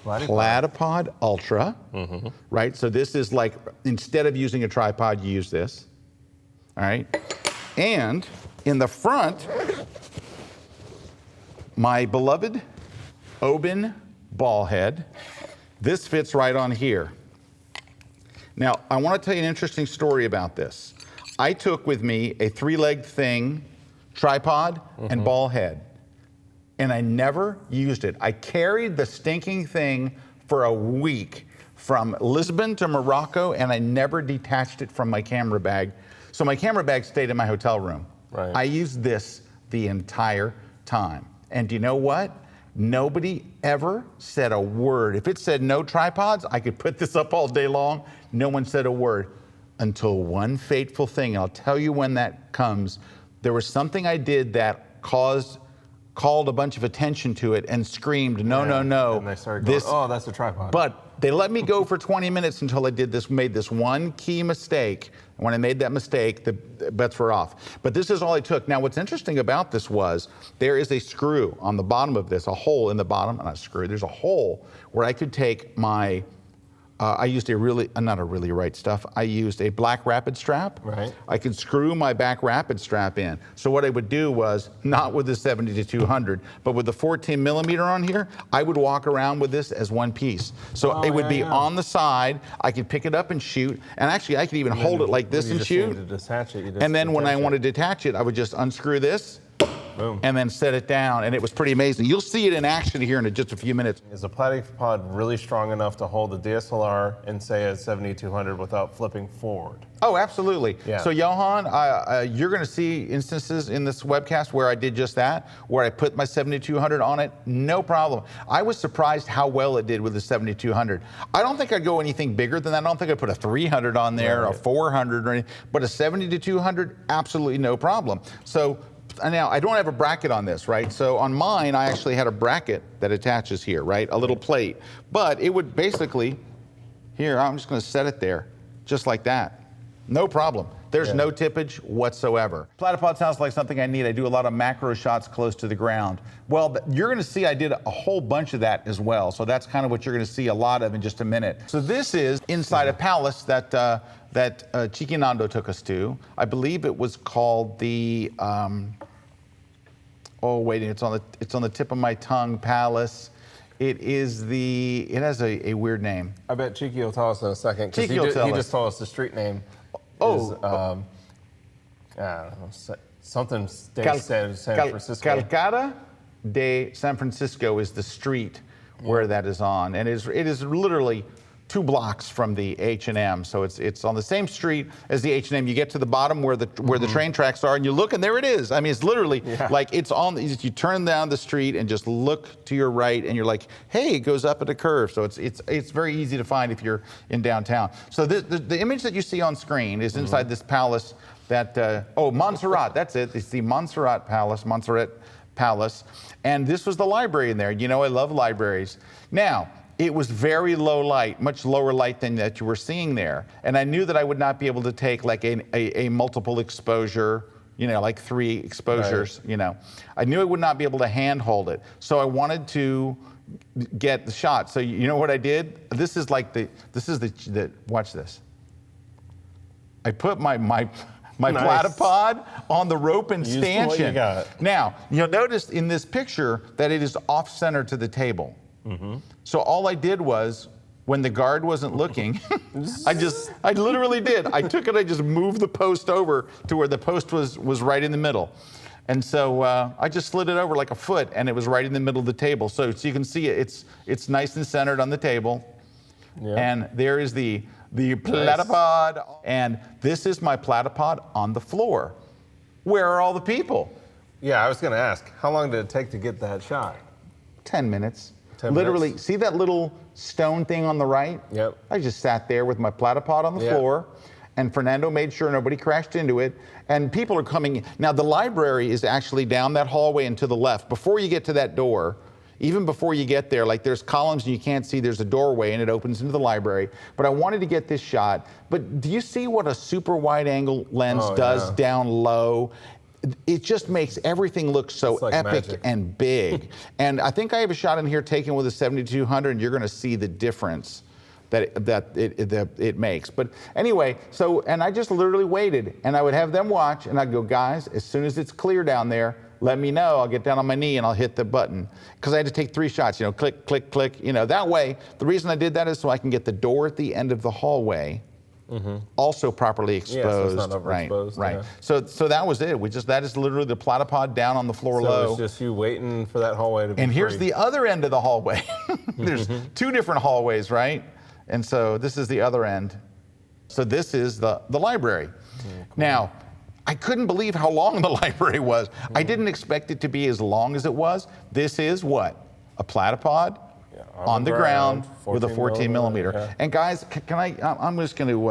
Platypod Ultra, right? So this is like, instead of using a tripod, you use this, all right? And in the front, my beloved Oben ball head. This fits right on here. Now, I want to tell you an interesting story about this. I took with me a 3-legged thing, tripod, and ball head, and I never used it. I carried the stinking thing for a week from Lisbon to Morocco, and I never detached it from my camera bag. So my camera bag stayed in my hotel room. Right. I used this the entire time. And do you know what? Nobody ever said a word. If it said no tripods, I could put this up all day long. No one said a word until one fateful thing. I'll tell you when that comes. There was something I did that called a bunch of attention to it and screamed, no, no, no. And they started going, oh, that's a tripod. But they let me go for 20 minutes until I made this one key mistake. And when I made that mistake, the bets were off. But this is all I took. Now, what's interesting about this was there is a screw on the bottom of this, a hole in the bottom, not a screw, there's a hole where I could take my, I used I used a black rapid strap. Right. I could screw my back rapid strap in. So what I would do was, not with the 70-200, but with the 14 millimeter on here, I would walk around with this as one piece. So it would be on the side, I could pick it up and shoot, and actually I could even hold it like this and shoot. And then when I want to detach it, I would just unscrew this, boom, and then set it down, and it was pretty amazing. You'll see it in action here in just a few minutes. Is the Platypod really strong enough to hold the DSLR and say a 70-200 without flipping forward? Oh, absolutely. Yeah. So Johan, you're going to see instances in this webcast where I did just that, where I put my 70-200 on it, no problem. I was surprised how well it did with the 70-200. I don't think I'd go anything bigger than that. I don't think I'd put a 300 on there, or a 400 or anything, but a 70-200, absolutely no problem. So now, I don't have a bracket on this, right? So on mine, I actually had a bracket that attaches here, right? A little plate. But it would basically, here, I'm just going to set it there, just like that. No problem. There's no tippage whatsoever. Platypod sounds like something I need. I do a lot of macro shots close to the ground. Well, you're going to see I did a whole bunch of that as well. So that's kind of what you're going to see a lot of in just a minute. So this is inside a palace that Chiquinando took us to. I believe it was called the, it's on the tip of my tongue, palace. It has a weird name. I bet Cheeky will tell us in a second, because he just told us the street name. I don't know, something San Francisco. Calcada de San Francisco is the street where that is on, and it is literally 2 blocks from the H&M. So it's on the same street as the H&M. You get to the bottom where the train tracks are, and you look, and there it is. I mean, it's literally like it's on. You turn down the street and just look to your right, and you're like, hey, it goes up at a curve. So it's very easy to find if you're in downtown. So the image that you see on screen is inside this palace that Montserrat. That's it. It's the Montserrat Palace. And this was the library in there. You know, I love libraries. Now, it was very low light, much lower light than that you were seeing there. And I knew that I would not be able to take like a multiple exposure, you know, like 3 exposures, you know. I knew I would not be able to handhold it. So I wanted to get the shot. So you know what I did? This is watch this. I put my platypod on the rope and stanchion. Now, you'll notice in this picture that it is off-center to the table. So all I did was, when the guard wasn't looking, I literally did. I took it, I just moved the post over to where the post was right in the middle. And so I just slid it over like a foot, and it was right in the middle of the table. So you can see it's nice and centered on the table. And there is the platypod. And this is my platypod on the floor. Where are all the people? Yeah, I was going to ask, how long did it take to get that shot? 10 minutes. Literally, see that little stone thing on the right? Yep. I just sat there with my platypod on the floor, and Fernando made sure nobody crashed into it. And people are coming in. Now, the library is actually down that hallway and to the left. Before you get to that door, even before you get there, like there's columns and you can't see, there's a doorway and it opens into the library. But I wanted to get this shot. But do you see what a super wide angle lens does down low? it just makes everything look so like epic magic. and big. And I think I have a shot in here taken with a 7200, and you're going to see the difference that it makes. But anyway, and I just literally waited, and I would have them watch, and I'd go, guys, as soon as it's clear down there, let me know. I'll get down on my knee and I'll hit the button. Because I had to take 3 shots, click, click, click. That way, the reason I did that is so I can get the door at the end of the hallway also properly exposed. Yeah, so it's not overexposed. Right. Yeah. So that was it. That is literally the Platypod down on the floor low. So it's just you waiting for that hallway to be And here's free. the other end of the hallway. There's 2 different hallways, right? And so this is the other end. So this is the library. Cool. Now, I couldn't believe how long the library was. I didn't expect it to be as long as it was. This is what? A Platypod on the ground with a 14 millimeter. Yeah. And guys, I'm just going to,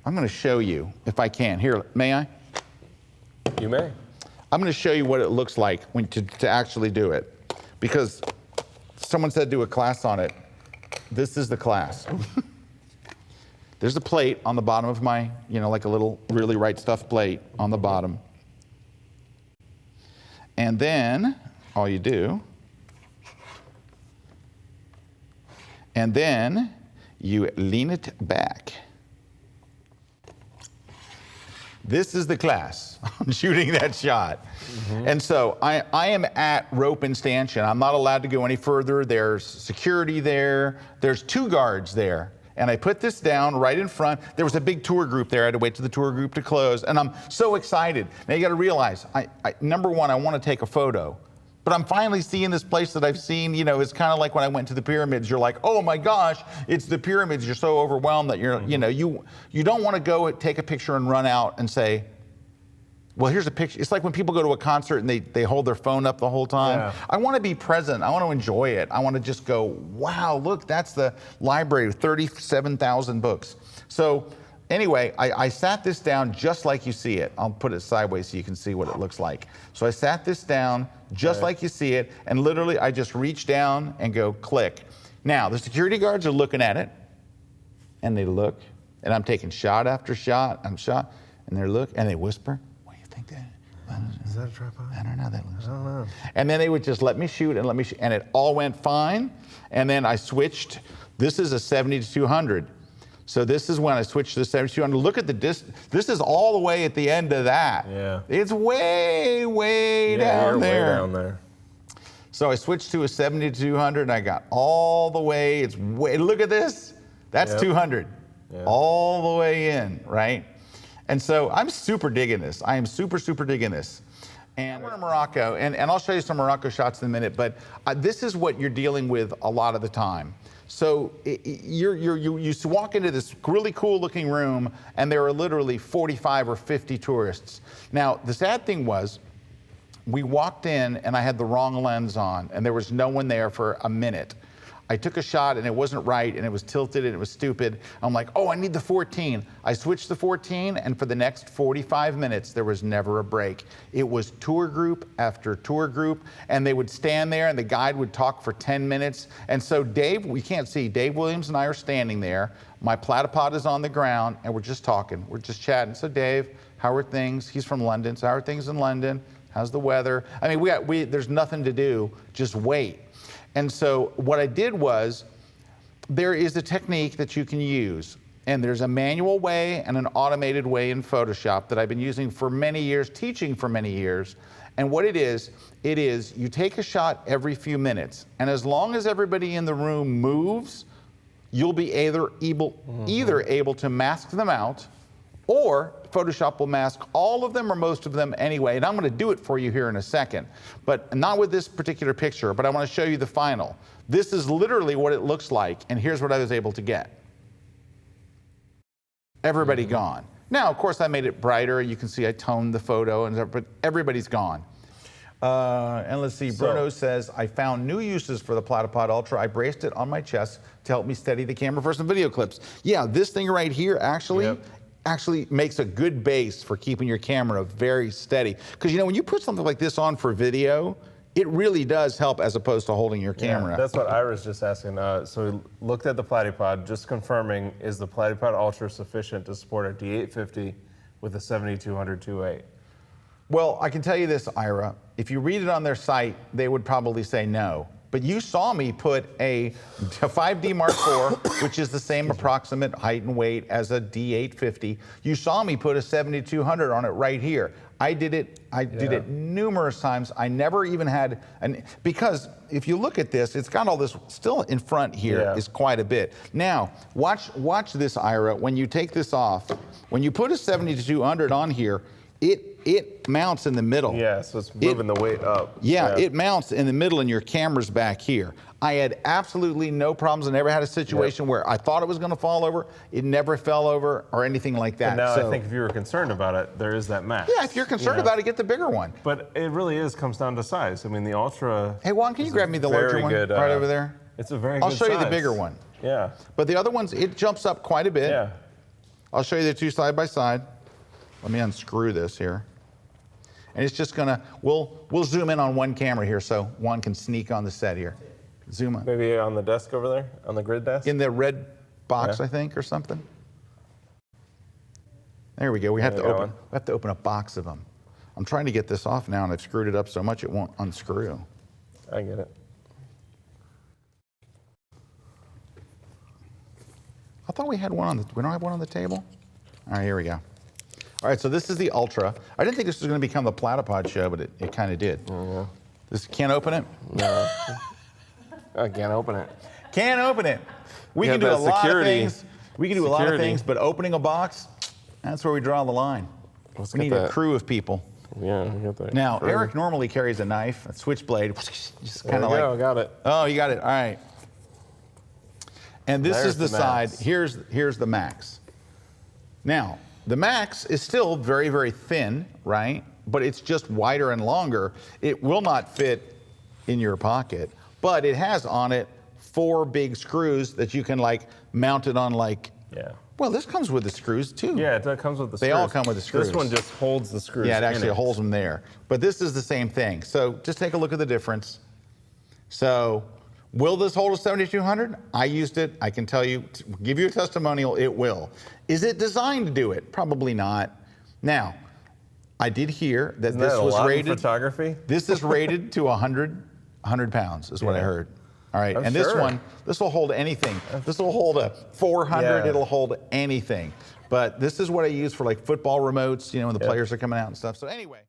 I'm going to show you if I can. Here, may I? You may. I'm going to show you what it looks like to actually do it. Because someone said do a class on it. This is the class. There's a plate on the bottom of my, like a little really right stuff plate on the bottom. And then all you do, and then you lean it back. This is the class on shooting that shot. And so I am at rope and stanchion. I'm not allowed to go any further. There's security there. There's 2 guards there. And I put this down right in front. There was a big tour group there. I had to wait for the tour group to close. And I'm so excited. Now you got to realize, number one, I want to take a photo. But I'm finally seeing this place that I've seen, it's kind of like when I went to the pyramids. You're like, oh my gosh, it's the pyramids. You're so overwhelmed that you're, you don't want to go take a picture and run out and say, well, here's a picture. It's like when people go to a concert and they hold their phone up the whole time. Yeah. I want to be present. I want to enjoy it. I want to just go, wow, look, that's the library, 37,000 books. So anyway, I sat this down just like you see it. I'll put it sideways so you can see what it looks like. So I sat this down just like you see it, and literally I just reach down and go click. Now, the security guards are looking at it, and they look, and I'm taking shot after shot, and they whisper, what do you think that is? Is that a tripod? I don't know. I don't know. And then they would just let me shoot, and it all went fine. And then I switched. This is a 70-200. So this is when I switched to the 7200. Look at the distance. This is all the way at the end of that. Yeah. It's way down there. Way down there. So I switched to a 7200 and I got all the way. Look at this. That's 200. Yeah. All the way in, right? And so I'm super digging this. I am super digging this. And we're in Morocco, and I'll show you some Morocco shots in a minute, but this is what you're dealing with a lot of the time. So you walk into this really cool looking room, and there are literally 45 or 50 tourists. Now, the sad thing was, we walked in and I had the wrong lens on, and there was no one there for a minute. I took a shot and it wasn't right, and it was tilted and it was stupid. I'm like, oh, I need the 14. I switched to 14, and for the next 45 minutes, there was never a break. It was tour group after tour group, and they would stand there and the guide would talk for 10 minutes. And so Dave, we can't see, Dave Williams and I are standing there. My Platypod is on the ground, and we're just talking. We're just chatting. So Dave, how are things? He's from London. So how are things in London? How's the weather? I mean, there's nothing to do, just wait. And so what I did was, there is a technique that you can use, and there's a manual way and an automated way in Photoshop that I've been using for many years, teaching for many years. And what it is you take a shot every few minutes, and as long as everybody in the room moves, you'll be either able to mask them out, or Photoshop will mask all of them or most of them anyway. And I'm going to do it for you here in a second, but not with this particular picture, but I want to show you the final. This is literally what it looks like, and here's what I was able to get. Everybody gone. Now, of course, I made it brighter. You can see I toned the photo, but everybody's gone. And let's see, Bruno says, I found new uses for the Platypod Ultra. I braced it on my chest to help me steady the camera for some video clips. Yeah, this thing right here actually makes a good base for keeping your camera very steady. Because when you put something like this on for video, it really does help as opposed to holding your camera. Yeah, that's what Ira's just asking. So we looked at the Platypod, just confirming, is the Platypod Ultra sufficient to support a D850 with a 7200 2.8? Well, I can tell you this, Ira. If you read it on their site, they would probably say no. But you saw me put a 5D Mark IV, which is the same approximate height and weight as a D850. You saw me put a 7200 on it right here. I did it numerous times. I never even had because if you look at this, it's got all this still in front here is quite a bit. Now, watch this, Ira. When you take this off, when you put a 7200 on here, it mounts in the middle. Yeah, so it's moving the weight up. Yeah, it mounts in the middle and your camera's back here. I had absolutely no problems. I never had a situation where I thought it was going to fall over. It never fell over or anything like that. And now I think if you were concerned about it, there is that max. Yeah, if you're concerned about it, get the bigger one. But it really comes down to size. I mean, the Ultra. Hey, Juan, can you grab me the larger one right over there? It's a very good I'll show size. you the bigger one. Yeah. But the other ones, it jumps up quite a bit. Yeah. I'll show you the two side by side. Let me unscrew this here. And it's just gonna, we'll zoom in on one camera here so Juan can sneak on the set here. Zoom on. Maybe on the desk over there, on the grid desk? In the red box, I think, or something. There we go. We have to open a box of them. I'm trying to get this off now, and I've screwed it up so much it won't unscrew. I get it. I thought we had one on the, we don't have one on the table? All right, here we go. All right, so this is the Ultra. I didn't think this was going to become the Platypod show, but it kind of did. Yeah. This can't open it? No. I can't open it. Can't open it. We can do a lot of things. We can do a lot of things, but opening a box, that's where we draw the line. We need a crew of people. Yeah, we got that. Now, Eric normally carries a knife, a switchblade, just kind of like. Got it. Oh, you got it. All right. And this is the side. Here's the Max. Now, the Max is still very, very thin, right? But it's just wider and longer. It will not fit in your pocket, but it has on it 4 big screws that you can like mount it on like. Yeah. Well, this comes with the screws too. Yeah, it comes with the screws. They all come with the screws. This one just holds the screws. Yeah, it actually holds them there. But this is the same thing. So just take a look at the difference. So will this hold a 7200? I used it. I can tell you, give you a testimonial, it will. Is it designed to do it? Probably not. Now, I did hear that Isn't this that a was lot rated. in photography? This is rated to 100 pounds, is what I heard. All right, and sure. this will hold anything. This will hold a 400. It'll hold anything. But this is what I use for like football remotes, you know, when the players are coming out and stuff. So anyway.